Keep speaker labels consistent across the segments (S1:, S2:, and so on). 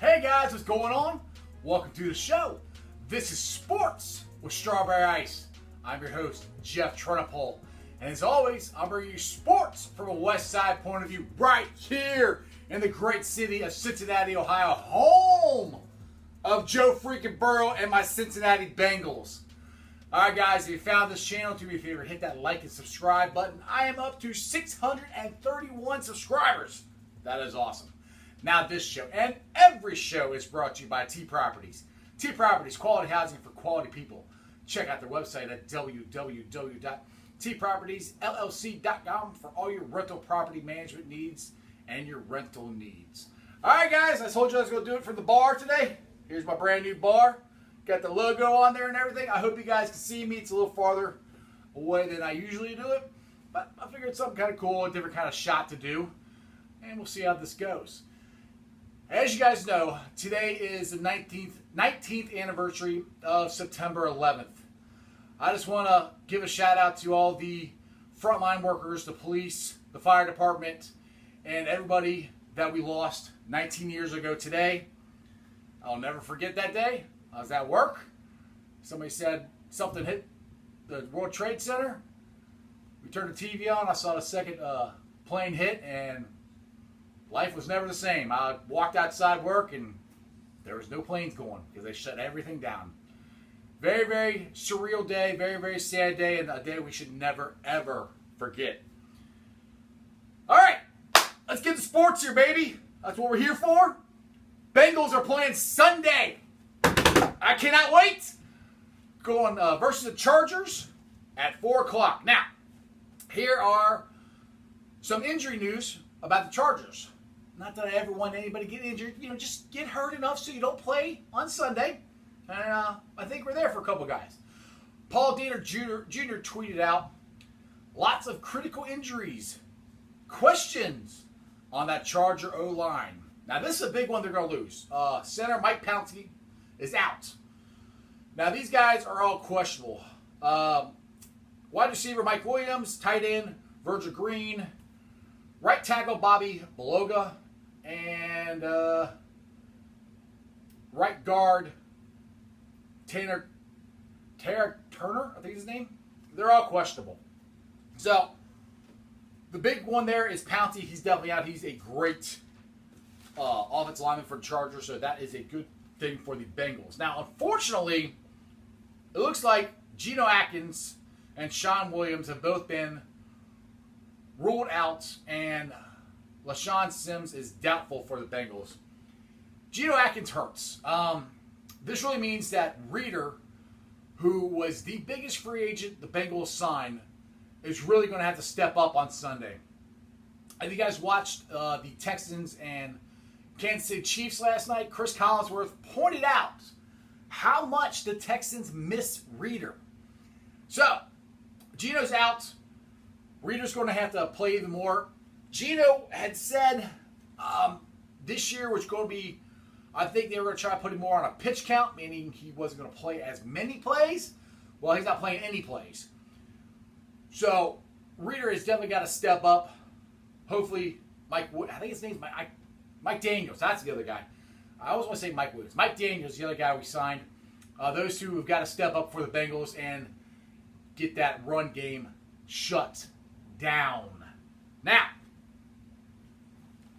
S1: Hey guys, what's going on? Welcome to the show. This is Sports with Strawberry Ice. I'm your host, Jeff Trenopole. And as always, I'll bring you sports from a West Side point of view right here in the great city of Cincinnati, Ohio, home of Joe freaking Burrow and my Cincinnati Bengals. Alright guys, if you found this channel, do me a favor, hit that like and subscribe button. I am up to 631 subscribers. That is awesome. Now this show and every show is brought to you by T Properties. T Properties, quality housing for quality people. Check out their website at www.tpropertiesllc.com for all your rental property management needs and your rental needs. Alright guys, I told you I was going to do it for the bar today. Here's my brand new bar. Got the logo on there and everything. I hope you guys can see me. It's a little farther away than I usually do it. But I figured something kind of cool, a different kind of shot to do. And we'll see how this goes. As you guys know, today is the 19th anniversary of September 11th. I just want to give a shout out to all the frontline workers, the police, the fire department, and everybody that we lost 19 years ago today. I'll never forget that day. I was at work. Somebody said something hit the World Trade Center. We turned the TV on. I saw the second plane hit, and life was never the same. I walked outside work, and there was no planes going because they shut everything down. Very, very surreal day. Very, very sad day, and a day we should never, ever forget. All right, let's get to sports here, baby. That's what we're here for. Bengals are playing Sunday. I cannot wait. Going versus the Chargers at 4 o'clock. Now, here are some injury news about the Chargers. Not that I ever want anybody to get injured. You know, just get hurt enough so you don't play on Sunday. And I think we're there for a couple guys. Paul Dehner Jr. tweeted out, lots of critical injuries. Questions on that Charger O-line. Now, this is a big one they're going to lose. Center Mike Pouncey is out. Now, these guys are all questionable. Wide receiver Mike Williams, tight end Virgil Green, right tackle Bobby Beloga, and right guard Tara Turner, I think is his name. They're all questionable. So, the big one there is Pouncey. He's definitely out. He's a great offensive lineman for the Chargers, so that is a good thing for the Bengals. Now, unfortunately, it looks like Geno Atkins and Sean Williams have both been ruled out, and LaShawn Sims is doubtful for the Bengals. Geno Atkins hurts. This really means that Reeder, who was the biggest free agent the Bengals signed, is really going to have to step up on Sunday. Have you guys watched the Texans and Kansas City Chiefs last night? Chris Collinsworth pointed out how much the Texans miss Reeder. So, Geno's out. Reeder's going to have to play even more. Geno had said this year was going to be, I think they were going to try to put him more on a pitch count, meaning he wasn't going to play as many plays. Well, he's not playing any plays. So, Reeder has definitely got to step up. Hopefully, I think his name's Mike Daniels. That's the other guy. I always want to say Mike Williams. Mike Daniels, the other guy we signed. Those two have got to step up for the Bengals and get that run game shut down. Now,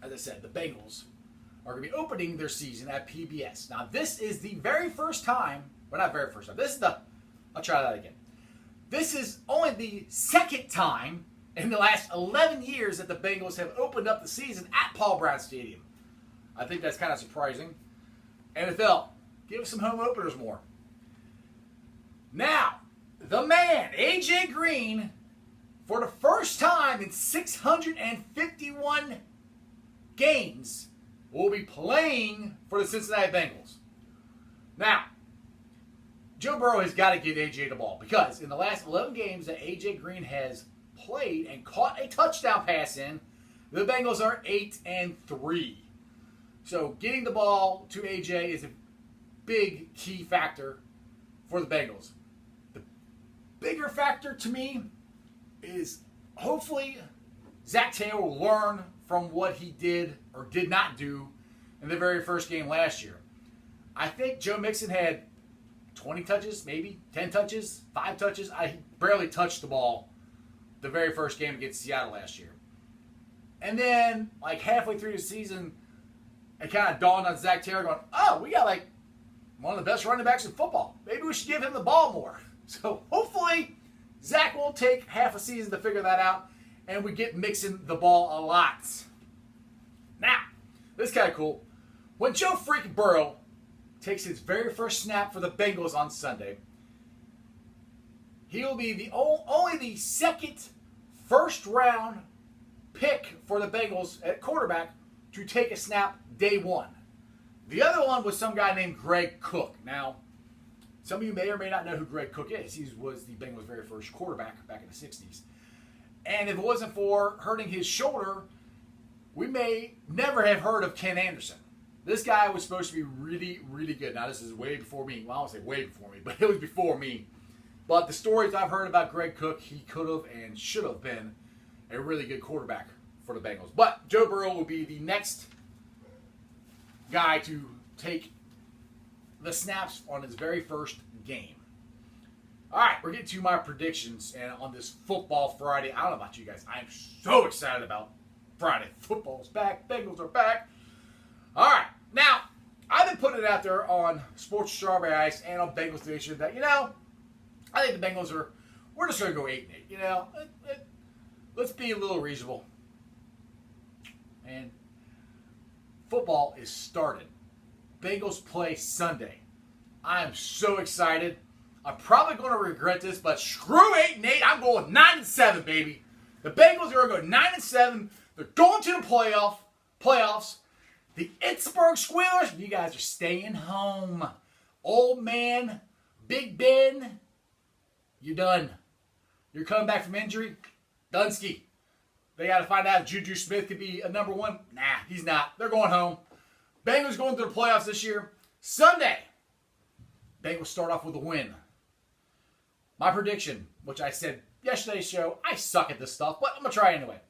S1: as I said, the Bengals are going to be opening their season at PBS. Now, this is the very first time, well, not very first time. I'll try that again. This is only the second time in the last 11 years that the Bengals have opened up the season at Paul Brown Stadium. I think that's kind of surprising. NFL, give us some home openers more. Now, the man, A.J. Green, for the first time in 651 games, will be playing for the Cincinnati Bengals. Now, Joe Burrow has got to give A.J. the ball because in the last 11 games that A.J. Green has played and caught a touchdown pass in, the Bengals are 8-3. So getting the ball to A.J. is a big key factor for the Bengals. The bigger factor to me is hopefully Zach Taylor will learn from what he did or did not do in the very first game last year. I think Joe Mixon had 20 touches, maybe 10 touches, 5 touches. I barely touched the ball the very first game against Seattle last year. And then, like halfway through the season, it kind of dawned on Zach Taylor going, oh, we got like one of the best running backs in football. Maybe we should give him the ball more. So hopefully Zach won't take half a season to figure that out, and we get Mixon the ball a lot. Now, this is kind of cool. When Joe freaking Burrow takes his very first snap for the Bengals on Sunday, he will be only the second first-round pick for the Bengals at quarterback to take a snap day one. The other one was some guy named Greg Cook. Now, some of you may or may not know who Greg Cook is. He was the Bengals' very first quarterback back in the 60s. And if it wasn't for hurting his shoulder, we may never have heard of Ken Anderson. This guy was supposed to be really, really good. Now, this is way before me. Well, I won't say way before me, but it was before me. But the stories I've heard about Greg Cook, he could have and should have been a really good quarterback for the Bengals. But Joe Burrow will be the next guy to take the snaps on his very first game. All right, we're getting to my predictions and on this Football Friday. I don't know about you guys. I'm so excited about Friday. Football's back. Bengals are back. All right. Now, I've been putting it out there on Sports Strawberry Ice and on Bengals Nation that, I think the Bengals we're just going to go 8-8. Let's be a little reasonable. And football is started. Bengals play Sunday. I am so excited. I'm probably going to regret this, but screw 8-8. I'm going 9-7, baby. The Bengals are going to go 9-7. They're going to the playoffs. The Pittsburgh Squealers, you guys are staying home. Old man, Big Ben, you're done. You're coming back from injury. Dunsky. They got to find out if Juju Smith could be a number one. Nah, he's not. They're going home. Bengals going to the playoffs this year. Sunday, Bengals start off with a win. My prediction, which I said yesterday's show, I suck at this stuff, but I'm going to try anyway.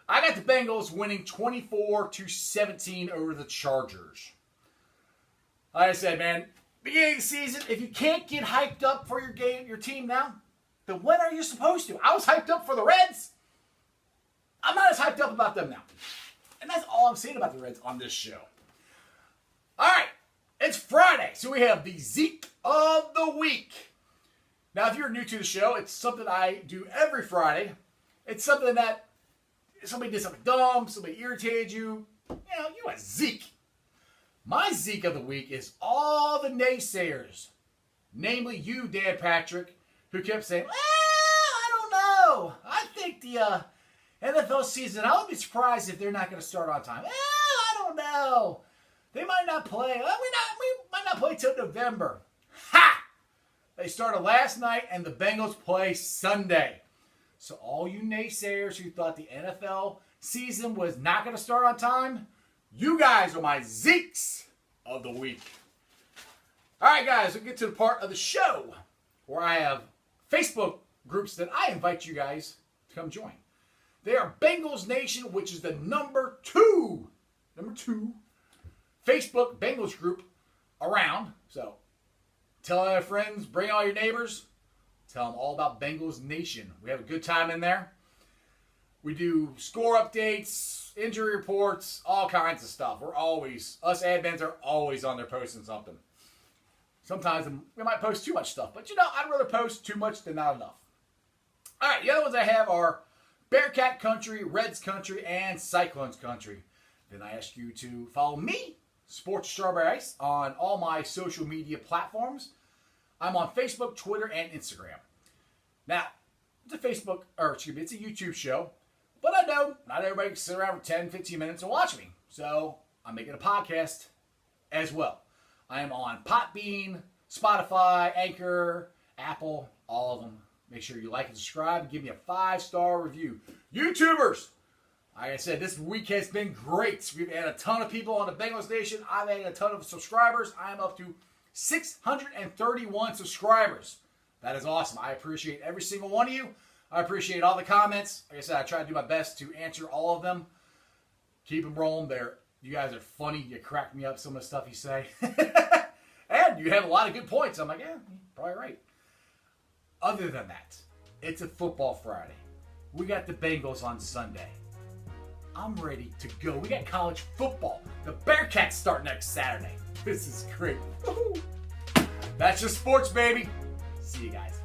S1: I got the Bengals winning 24-17 over the Chargers. Like I said, man, beginning of the season, if you can't get hyped up for your team now, then when are you supposed to? I was hyped up for the Reds. I'm not as hyped up about them now. And that's all I'm saying about the Reds on this show. All right, it's Friday, so we have the Zeke of the Week. Now, if you're new to the show, it's something I do every Friday. It's something that somebody did something dumb, somebody irritated you. You a Zeke. My Zeke of the Week is all the naysayers, namely you, Dan Patrick, who kept saying, I don't know. I think the NFL season, I would be surprised if they're not going to start on time. I don't know. They might not play. We might not play till November. Ha! They started last night, and the Bengals play Sunday. So all you naysayers who thought the NFL season was not going to start on time, you guys are my Zekes of the week. All right, guys, we'll get to the part of the show where I have Facebook groups that I invite you guys to come join. They are Bengals Nation, which is the number two Facebook Bengals group around. So tell all your friends, bring all your neighbors, tell them all about Bengals Nation. We have a good time in there. We do score updates, injury reports, all kinds of stuff. Us admins are always on there posting something. Sometimes we might post too much stuff, but I'd rather post too much than not enough. All right, the other ones I have are Bearcat Country, Reds Country, and Cyclones Country. Then I ask you to follow me, Sports Strawberry Ice, on all my social media platforms. I'm on Facebook, Twitter, and Instagram. Now, it's a YouTube show, but I know not everybody can sit around for 10, 15 minutes and watch me. So I'm making a podcast as well. I am on Podbean, Spotify, Anchor, Apple, all of them. Make sure you like and subscribe and give me a 5-star review. YouTubers, like I said, this week has been great. We've had a ton of people on the Bengals Nation. I've had a ton of subscribers. I'm up to 631 subscribers. That is awesome. I appreciate every single one of you. I appreciate all the comments. Like I said, I try to do my best to answer all of them. Keep them rolling. They're You guys are funny. You crack me up some of the stuff you say. And you have a lot of good points. I'm like, yeah, probably right. Other than that, it's a football Friday. We got the Bengals on Sunday. I'm ready to go. We got college football. The Bearcats start next Saturday. This is great. Woo-hoo. That's your sports, baby. See you guys.